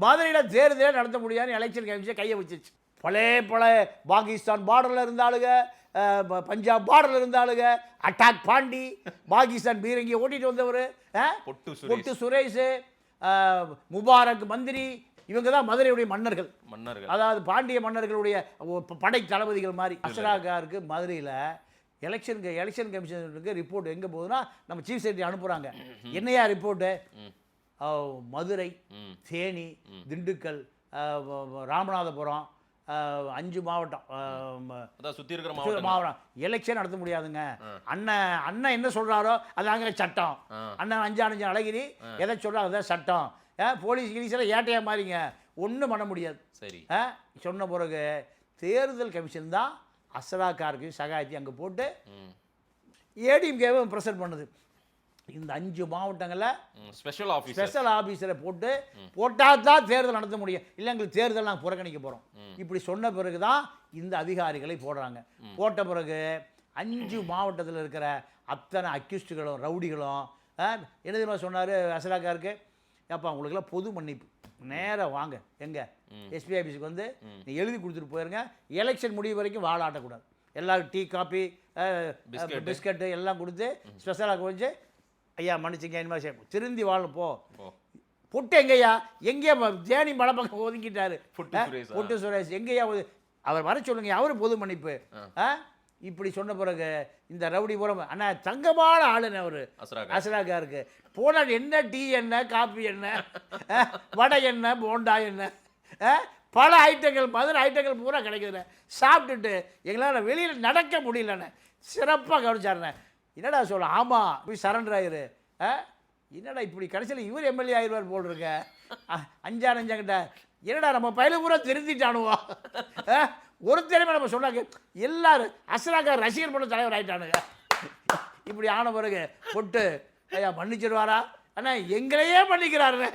மதுரையில் தேர்தலே நடத்த முடியாதுன்னு எலெக்ஷன் கமிஷன் கையை வச்சிருச்சு. பல பாகிஸ்தான் பார்டரில் இருந்தாளுங்க, பஞ்சாப் பார்டரில் இருந்தாளுங்க, அட்டாக் பாண்டி, பாகிஸ்தான் பீரங்கி ஓட்டிட்டு வந்தவர், பொட்டு சுரேஷ், முபாரக் மந்திரி, இவங்க தான் மதுரையுடைய மன்னர்கள். அதாவது பாண்டிய மன்னர்களுடைய படை தளபதிகள் மாதிரி. அசராகாருக்கு மதுரையில் எலெக்ஷன் கமிஷனுக்கு ரிப்போர்ட் எங்கே போகுதுன்னா நம்ம சீஃப் செக்ரட்டரி அனுப்புகிறாங்க. என்னையா ரிப்போர்ட்டு? மதுரை, தேனி, திண்டுக்கல், ராமநாதபுரம், 5 மாவட்டம் சுற்றி இருக்கிற மாவட்டம் எலெக்ஷன் நடத்த முடியாதுங்க. அண்ணன் என்ன சொல்கிறாரோ அதாங்க சட்டம். அண்ணன் அஞ்சு அழகிரி எதை சொல்கிறாங்க அதான் சட்டம். போலீஸ் கிலீஸில் ஏட்டையா மாறிங்க, ஒன்றும் பண்ண முடியாது. சரி சொன்ன பிறகு தேர்தல் கமிஷன் தான் அசராக்காருக்கு சகாயத்தை அங்கே போட்டு ஏடிஎம்கேவை ப்ரெசென்ட் பண்ணுது. இந்த 5 மாவட்டங்களில் ஸ்பெஷல் ஆஃபீஸரை போட்டால் தான் தேர்தல் நடத்த முடியும், இல்லை எங்களுக்கு தேர்தல் நாங்கள் புறக்கணிக்க போகிறோம். இப்படி சொன்ன பிறகு தான் இந்த அதிகாரிகளை போடுறாங்க. போட்ட பிறகு 5 மாவட்டத்தில் இருக்கிற அத்தனை அக்யூஸ்டுகளும் ரவுடிகளும் என்ன தெரியுமா சொன்னார் அசராக்காருக்கு? அப்பா உங்களுக்குலாம் பொது மன்னிப்பு, நேராக வாங்க எங்கே எஸ்பி ஆஃபீஸுக்கு வந்து நீ எழுதி கொடுத்துட்டு போயிருங்க, எலெக்ஷன் முடிவு வரைக்கும் வாழ ஆட்டக்கூடாது, எல்லோரும் டீ காஃபி பிஸ்கட்டு எல்லாம் கொடுத்து ஸ்பெஷலாக கொஞ்சம் ஐயா மன்னிச்சுங்க இனிமேல் திருந்தி வாழ போ. பொட்டு எங்கய்யா? எங்கேயா தேனி மலை பக்கம் ஒதுங்கிட்டாரு பொட்டு சுரேஷ், எங்கேயா அவர் வர சொல்லுங்க, அவரு பொது மன்னிப்பு. இப்படி சொன்ன பிறகு இந்த ரவுடி புறம் அண்ணா தங்கமான ஆளுன்னு அவர் அசராக்காருக்கு போனால் என்ன டீ என்ன காஃபி என்ன வடை என்ன போண்டா என்ன பல ஐட்டங்கள் மதுரை ஐட்டங்கள் பூரா கிடைக்குதுண்ணே. சாப்பிட்டுட்டு எங்களால் வெளியில் நடக்க முடியலண்ணே. சிறப்பாக கவனிச்சாருண்ணே. என்னடா சொல்ல? ஆமாம் போய் சரண்டர் ஆயிரு. என்னடா இப்படி கடைசியில் இவர் எம்எல்ஏ ஆயிடுவார் போல் இருக்க. அஞ்சாங்கிட்ட என்னடா நம்ம பயில பூரா திருந்திட்டானுவா. ஒரு திறமை நம்ம சொன்னாங்க எல்லாரும் அசராக்கார் ரசிகர் பண்ண தலைவர் ஆகிட்டானுங்க. இப்படி ஆன பிறகு பொட்டு ஐயா மன்னிச்சிடுவாரா? அண்ணா எங்களையே மன்னிக்கிறாரு,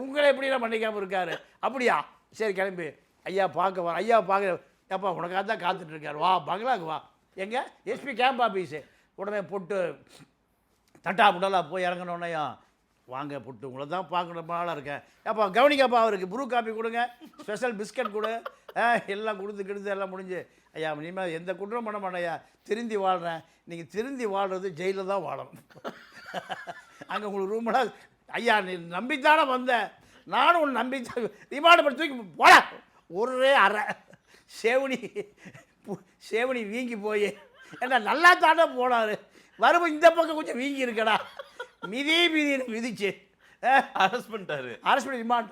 உங்களை எப்படிலாம் மன்னிக்காமல் இருக்காரு. அப்படியா? சரி கிளம்பி ஐயா பார்க்க வர. ஐயா பார்க்க அப்பா உனக்காக தான் காத்துட்ருக்காரு, வா பங்களாக்கு வா. எங்கே எஸ்பி கேம்ப் ஆஃபீஸு. உடனே பொட்டு தட்டா முடலாக போய் இறங்கினோன்னையா வாங்க பொட்டு உங்களை தான் பார்க்கணும் நாளாக இருக்கேன். அப்பா கவனிக்கப்பா, அவருக்கு ப்ரூ காப்பி கொடுங்க, ஸ்பெஷல் பிஸ்கட் கொடு, எல்லாம் கொடுத்து எல்லாம் முடிஞ்சு ஐயா இனிமேல் எந்த குற்றம் பண்ண மாட்டேயா, திருந்தி வாழ்கிறேன். நீங்கள் திருந்தி வாழ்கிறது ஜெயிலில் தான் வாழணும். அங்கே உங்களுக்கு ரூமெல்லாம் ஐயா நீ நம்பித்தானே வந்தேன், நானும் ஒன்று நம்பி ரிமாண்ட் பண்ணி தூக்கி போட ஒரே அரை சேவனி வீங்கி போய் ஏன்னா நல்லா தானே போனார், வரும்போது இந்த பக்கம் கொஞ்சம் வீங்கி இருக்கடா, மிதின்னு மிதிச்சு அரெஸ்ட் பண்ணி ரிமாண்ட்